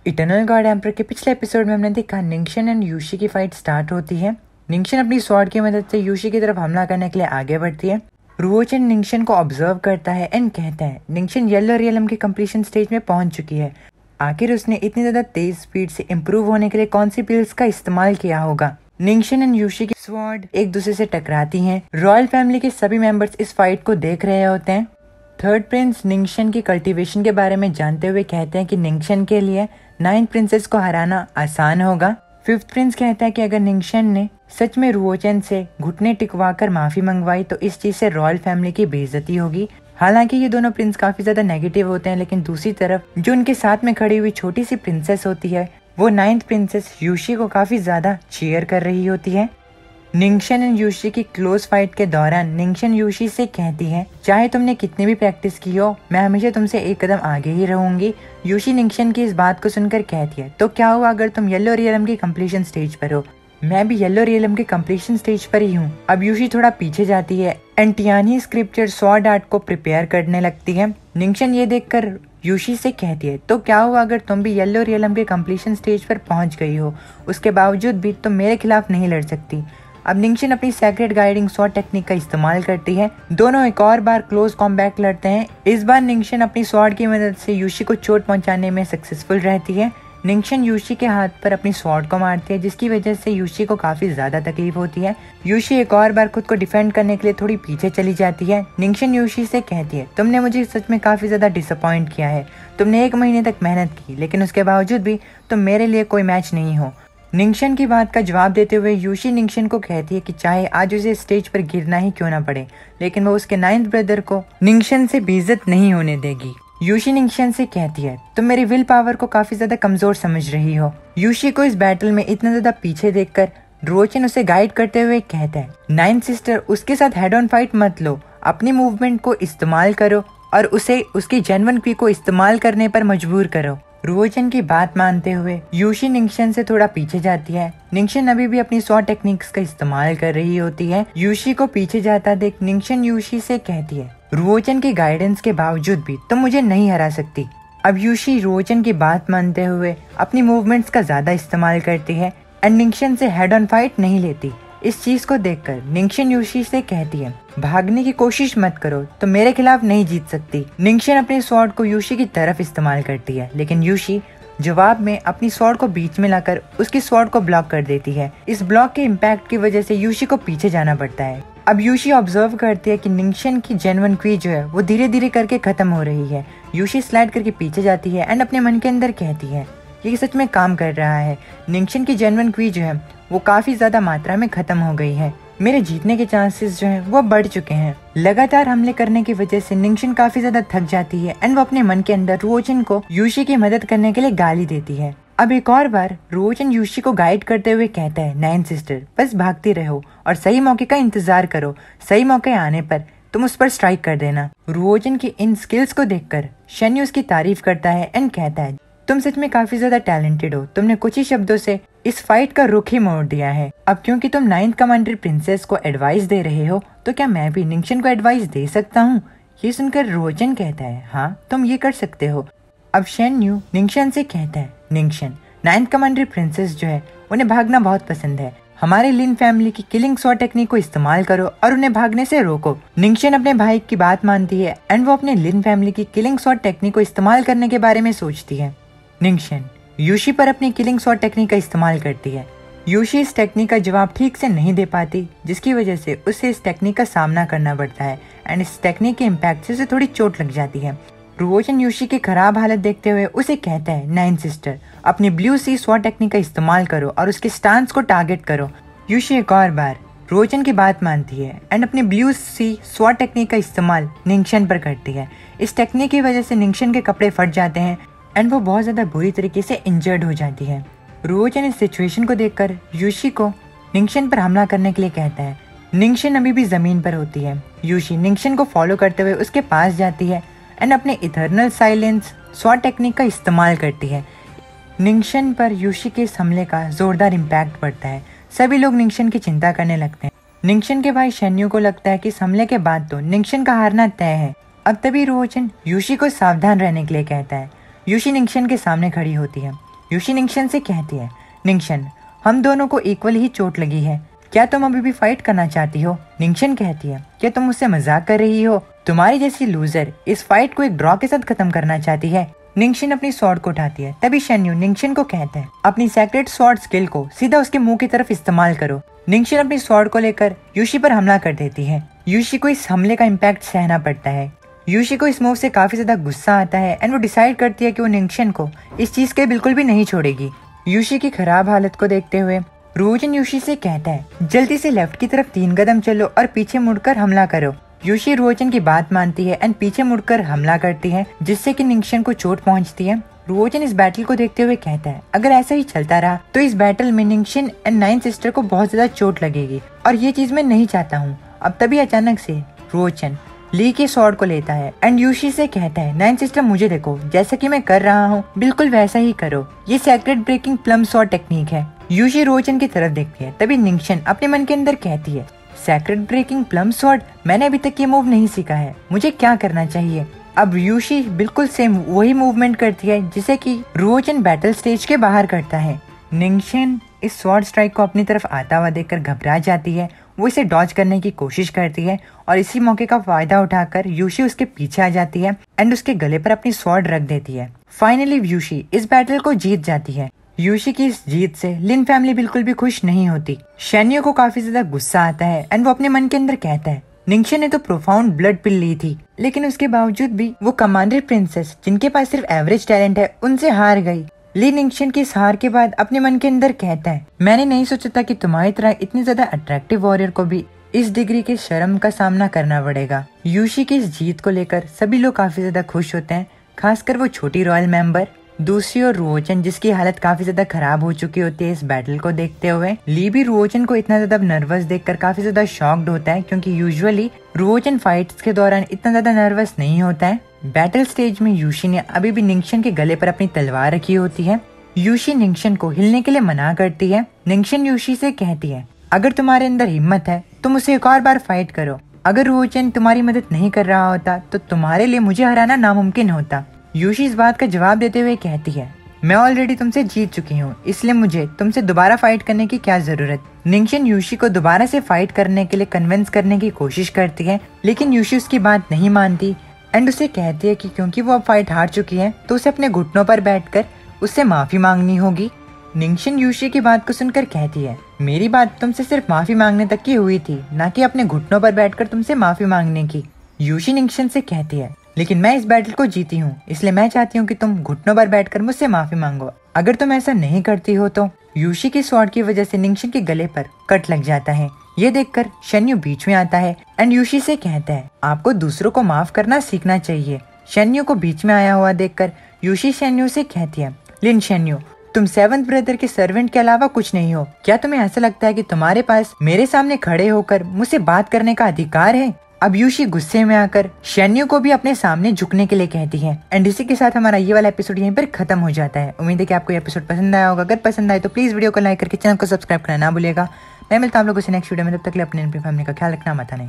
Eternal God emperor के पिछले episode में हमने देखा निंगशन एंड यूशी की फाइट स्टार्ट होती है। निंगशन अपनी स्वॉर्ड की मदद से यूशी की तरफ हमला करने के लिए आगे बढ़ती है। रुओचन निंगशन को ऑब्जर्व करता है एंड कहता है निंगशन येलो रियलम के कंप्लीशन स्टेज में पहुंच चुकी है। आखिर उसने इतनी ज्यादा तेज स्पीड से इम्प्रूव होने के लिए कौन सी पिल्स का इस्तेमाल किया होगा। निंगशन एंड यूशी की स्वॉर्ड एक दूसरे से टकराती हैं। रॉयल फैमिली के सभी मेंबर्स इस फाइट को देख रहे होते हैं। थर्ड प्रिंस निंगशन की कल्टीवेशन के बारे में जानते हुए कहते हैं कि निंगशन के लिए 9th प्रिंसेस को हराना आसान होगा। 5th प्रिंस कहता है कि अगर निंगशन ने सच में रुओचन से घुटने टिकवाकर माफी मंगवाई तो इस चीज से रॉयल फैमिली की बेइज्जती होगी। हालांकि ये दोनों प्रिंस काफी ज्यादा नेगेटिव होते हैं, लेकिन दूसरी तरफ जो उनके साथ में खड़ी हुई छोटी सी प्रिंसेस होती है वो 9th प्रिंसेस यूशी को काफी ज्यादा चीयर कर रही होती है। निंगशन एंड यूशी की क्लोज फाइट के दौरान निंगशन यूशी से कहती है चाहे तुमने कितनी भी प्रैक्टिस की हो मैं हमेशा तुमसे एक कदम आगे ही रहूंगी। यूशी निंगशन की इस बात को सुनकर कहती है तो क्या हुआ अगर तुम येलो रियलम की कंप्लीशन स्टेज पर हो, मैं भी येलो रियलम के कंप्लीशन स्टेज पर ही हूँ। अब यूशी थोड़ा पीछे जाती है एंड टियानी स्क्रिप्चर स्वॉर्ड आर्ट को प्रिपेयर करने लगती है। निंगशन ये देखकर यूशी से कहती है तो क्या हुआ अगर तुम भी येलो रियलम के कंप्लीशन स्टेज पर पहुंच गई हो, उसके बावजूद भी तुम मेरे खिलाफ नहीं लड़ सकती। अब निंगशन अपनी सेक्रेट गाइडिंग स्वॉर्ड टेक्निक का इस्तेमाल करती है। दोनों एक और बार क्लोज कॉम्बैट लड़ते हैं। इस बार निंगशन अपनी स्वॉर्ड की मदद से यूशी को चोट पहुंचाने में सक्सेसफुल रहती है। निंगशन यूशी के हाथ पर अपनी स्वॉर्ड को मारती है जिसकी वजह से यूशी को काफी ज्यादा तकलीफ होती है। यूशी एक और बार खुद को डिफेंड करने के लिए थोड़ी पीछे चली जाती है। निंगशन यूशी से कहती है तुमने मुझे सच में काफी ज्यादा डिसअपॉइंट किया है। तुमने 1 महीने तक मेहनत की लेकिन उसके बावजूद भी तुम मेरे लिए कोई मैच नहीं हो। निंगशन की बात का जवाब देते हुए यूशी निंगशन को कहती है कि चाहे आज उसे स्टेज पर गिरना ही क्यों ना पड़े, लेकिन वो उसके 9th ब्रदर को निंगशन से बेइज्जत नहीं होने देगी। यूशी निंगशन से कहती है तुम मेरी विल पावर को काफी ज्यादा कमजोर समझ रही हो। यूशी को इस बैटल में इतना ज्यादा पीछे देखकर रुओचन उसे गाइड करते हुए कहता है 9th सिस्टर उसके साथ हेड ऑन फाइट मत लो, अपनी मूवमेंट को इस्तेमाल करो और उसे उसकी जेन्युइन क्वी को इस्तेमाल करने पर मजबूर करो। रुओचन की बात मानते हुए यूशी निंगशन से थोड़ा पीछे जाती है। निंगशन अभी भी अपनी स्वॉर्ड टेक्निक्स का इस्तेमाल कर रही होती है। यूशी को पीछे जाता देख निंगशन यूशी से कहती है रुओचन की गाइडेंस के बावजूद भी तुम मुझे नहीं हरा सकती। अब यूशी रुओचन की बात मानते हुए अपनी मूवमेंट्स का ज्यादा इस्तेमाल करती है एंड निंगशन से हेड ऑन फाइट नहीं लेती। इस चीज को देखकर निंगशन यूशी से कहती है भागने की कोशिश मत करो, तो मेरे खिलाफ नहीं जीत सकती। निंगशन अपने स्वॉर्ड को यूशी की तरफ इस्तेमाल करती है, लेकिन यूशी जवाब में अपनी स्वॉर्ड को बीच में लाकर उसकी स्वॉर्ड को ब्लॉक कर देती है। इस ब्लॉक के इम्पैक्ट की वजह से यूशी को पीछे जाना पड़ता है। अब यूशी ऑब्जर्व करती है कि निंगशन की जेन्युइन क्वी जो है वो धीरे धीरे करके खत्म हो रही है। यूशी स्लाइड करके पीछे जाती है एंड अपने मन के अंदर कहती है ये सच में काम कर रहा है। निंगशन की जेन्युइन क्वी जो है वो काफी ज्यादा मात्रा में खत्म हो गई है। मेरे जीतने के चांसेस जो हैं वो बढ़ चुके हैं। लगातार हमले करने की वजह से निंगशन काफी ज्यादा थक जाती है एंड वो अपने मन के अंदर रुओचन को यूशी की मदद करने के लिए गाली देती है। अब एक और बार रुओचन यूशी को गाइड करते हुए कहता है 9th सिस्टर बस भागती रहो और सही मौके का इंतजार करो, सही मौके आने पर तुम उस पर स्ट्राइक कर देना। रुओचन की इन स्किल्स को देखकर शेन्यू उसकी तारीफ करता है एंड कहता है तुम सच में काफी ज्यादा टैलेंटेड हो, तुमने कुछ ही शब्दों से इस फाइट का रुख ही मोड़ दिया है। अब क्योंकि तुम 9th कमांडर प्रिंसेस को एडवाइस दे रहे हो तो क्या मैं भी निंगशन को एडवाइस दे सकता हूँ। ये सुनकर रुओचन कहता है हाँ तुम ये कर सकते हो। अब शेन्यू निंगशन से कहता है निंगशन 9th कमांडर प्रिंसेस जो है उन्हें भागना बहुत पसंद है, हमारे लिन फैमिली की किलिंग स्वॉर्ड टेक्निक को इस्तेमाल करो और उन्हें भागने से रोको। निंगशन अपने भाई की बात मानती है एंड वो अपने लिन फैमिली की किलिंग स्वॉर्ड टेक्निक को इस्तेमाल करने के बारे में सोचती है। निंगशन यूशी पर अपनी किलिंग स्वॉर्ड टेक्निक का इस्तेमाल करती है। यूशी इस टेक्निक का जवाब ठीक से नहीं दे पाती जिसकी वजह से उसे इस टेक्निक का सामना करना पड़ता है एंड इस टेक्निक के इम्पैक्ट से उसे थोड़ी चोट लग जाती है। रुओचन यूशी की खराब हालत देखते हुए उसे कहता है 9th सिस्टर अपनी ब्लू सी स्वॉर्ड टेक्निक का इस्तेमाल करो और उसके स्टांस को टारगेट करो। यूशी एक और बार रुओचन की बात मानती है एंड अपनी ब्लू सी स्वॉर्ड टेक्निक का इस्तेमाल निंगशन पर करती है। इस टेक्निक की वजह से निंगशन के कपड़े फट जाते हैं एंड वो बहुत ज्यादा बुरी तरीके से इंजर्ड हो जाती है। रुओचन इस सिचुएशन को देखकर यूशी को निंगशन पर हमला करने के लिए कहता है। निंगशन अभी भी जमीन पर होती है। यूशी निंगशन को फॉलो करते हुए उसके पास जाती है एंड अपने इटर्नल साइलेंस स्वॉर्ड टेक्निक का इस्तेमाल करती है। निंगशन पर यूशी के इस हमले का जोरदार इम्पैक्ट पड़ता है। सभी लोग निंगशन की चिंता करने लगते हैं। निंगशन के भाई शेन्यू को लगता है कि इस हमले के बाद तो निंगशन का हारना तय है। अब तभी रुओचन यूशी को सावधान रहने के लिए कहता है। यूशी निंगशन के सामने खड़ी होती है यूशी निंगशन से कहती है, निंगशन हम दोनों को इक्वल ही चोट लगी है, क्या तुम अभी भी फाइट करना चाहती हो? निंगशन कहती है, क्या तुम मुझसे मजाक कर रही हो? तुम्हारी जैसी लूजर इस फाइट को एक ड्रॉ के साथ खत्म करना चाहती है। निंगशन अपनी स्वॉर्ड को उठाती है। तभी शेन्यू निंगशन को कहता है, अपनी सेक्रेट स्वॉर्ड स्किल को सीधा उसके मुंह की तरफ इस्तेमाल करो। निंगशन अपनी स्वॉर्ड को लेकर यूशी पर हमला कर देती है। यूशी को इस हमले का इम्पैक्ट सहना पड़ता है। यूशी को इस मूव से काफी ज्यादा गुस्सा आता है एंड वो डिसाइड करती है कि वो निंगशन को इस चीज के बिल्कुल भी नहीं छोड़ेगी। यूशी की खराब हालत को देखते हुए रुओजन यूशी से कहता है, जल्दी से लेफ्ट की तरफ 3 कदम चलो और पीछे मुड़कर हमला करो। यूशी रुओजन की बात मानती है एंड पीछे मुड़कर हमला करती है, जिससे कि निंगशन को चोट पहुंचती है। रुओजन इस बैटल को देखते हुए कहता है, अगर ऐसा ही चलता रहा तो इस बैटल में निंगशन एंड नाइन सिस्टर को बहुत ज्यादा चोट लगेगी और ये चीज मैं नहीं चाहता हूँ। अब तभी अचानक से रुओजन ली के स्वॉर्ड को लेता है एंड यूशी से कहता है, नाइन सिस्टर मुझे देखो, जैसा कि मैं कर रहा हूँ बिल्कुल वैसा ही करो। ये secret breaking plum sword technique है। यूशी रुओजन की तरफ देखती है। तभी निंगशन अपने मन के अंदर कहती है, सेक्रेट ब्रेकिंग प्लम स्वॉर्ड, मैंने अभी तक ये मूव नहीं सीखा है, मुझे क्या करना चाहिए? अब यूशी बिल्कुल सेम वही मूवमेंट करती है जिसे कि रुओजन बैटल स्टेज के बाहर करता है। निंगशन इस स्वॉर्ड स्ट्राइक को अपनी तरफ आता हुआ देखकर घबरा जाती है। वो इसे डॉज करने की कोशिश करती है और इसी मौके का फायदा उठाकर यूशी उसके पीछे आ जाती है एंड उसके गले पर अपनी स्वॉर्ड रख देती है। फाइनली यूशी इस बैटल को जीत जाती है। यूशी की इस जीत से लिन फैमिली बिल्कुल भी खुश नहीं होती। शेन्यू को काफी ज्यादा गुस्सा आता है एंड वो अपने मन के अंदर कहता है, निंगशन ने तो प्रोफाउंड ब्लड पिल ली थी, लेकिन उसके बावजूद भी वो कमांडर प्रिंसेस जिनके पास सिर्फ एवरेज टैलेंट है उनसे हार गई। ली निंगशन की इस हार के बाद अपने मन के अंदर कहता है, मैंने नहीं सोचा था कि तुम्हारी तरह इतनी ज्यादा अट्रैक्टिव वॉरियर को भी इस डिग्री के शर्म का सामना करना पड़ेगा। यूशी की इस जीत को लेकर सभी लोग काफी ज्यादा खुश होते हैं, खासकर वो छोटी रॉयल मेंबर। दूसरी ओर रुओजन जिसकी हालत काफी ज्यादा खराब हो चुकी होती है इस बैटल को देखते हुए। ली भी रुओजन को इतना ज्यादा नर्वस देखकर काफी ज्यादा शॉक्ड होता है, क्योंकि यूजुअली रुओजन फाइट्स के दौरान इतना ज्यादा नर्वस नहीं होता है। बैटल स्टेज में यूशी ने अभी भी निंगशन के गले पर अपनी तलवार रखी होती है। यूशी निंगशन को हिलने के लिए मना करती है। निंगशन यूशी से कहती है, अगर तुम्हारे अंदर हिम्मत है तुम उसे एक और बार फाइट करो। अगर रुओजन तुम्हारी मदद नहीं कर रहा होता तो तुम्हारे लिए मुझे हराना नामुमकिन होता। यूशी इस बात का जवाब देते हुए कहती है, मैं ऑलरेडी तुमसे जीत चुकी हूँ, इसलिए मुझे तुमसे दोबारा फाइट करने की क्या जरूरत। निंगशन यूशी को दोबारा से फाइट करने के लिए कन्विंस करने की कोशिश करती है, लेकिन यूशी उसकी बात नहीं मानती एंड उसे कहती है कि क्योंकि वो अब फाइट हार चुकी है तो उसे अपने घुटनों पर बैठकर उससे माफी मांगनी होगी। निंगशन यूशी की बात को सुनकर कहती है, मेरी बात तुमसे सिर्फ माफी मांगने तक की हुई थी, ना कि अपने घुटनों पर बैठकर तुमसे माफी मांगने की। यूशी निंगशन से कहती है, लेकिन मैं इस बैटल को जीती हूँ, इसलिए मैं चाहती हूँ कि तुम घुटनों पर बैठकर मुझसे माफी मांगो। अगर तुम ऐसा नहीं करती हो तो यूशी की स्वॉर्ड की वजह से निंगशन के गले पर कट लग जाता है। ये देखकर शेन्यू बीच में आता है एंड यूशी से कहता है, आपको दूसरों को माफ करना सीखना चाहिए। शेन्यू को बीच में आया हुआ देखकर यूशी शेन्यू से कहती है, लिन शेन्यू, तुम सेवंथ ब्रदर के सर्वेंट के अलावा कुछ नहीं हो। क्या तुम्हें ऐसा लगता है कि तुम्हारे पास मेरे सामने खड़े होकर मुझसे बात करने का अधिकार है? अब यूशी गुस्से में आकर शेन्यू को भी अपने सामने झुकने के लिए कहती है। एंड इसी के साथ हमारा ये वाला एपिसोड यहीं पर खत्म हो जाता है। उम्मीद है कि आपको ये एपिसोड पसंद आया होगा। अगर पसंद आए तो प्लीज वीडियो को लाइक करके चैनल को सब्सक्राइब करना ना भूलिएगा। मैं मिलता हूँ आप लोगों से नेक्स्ट वीडियो में, तब तक के लिए अपने फैमिली का ख्याल रखना मत नहीं।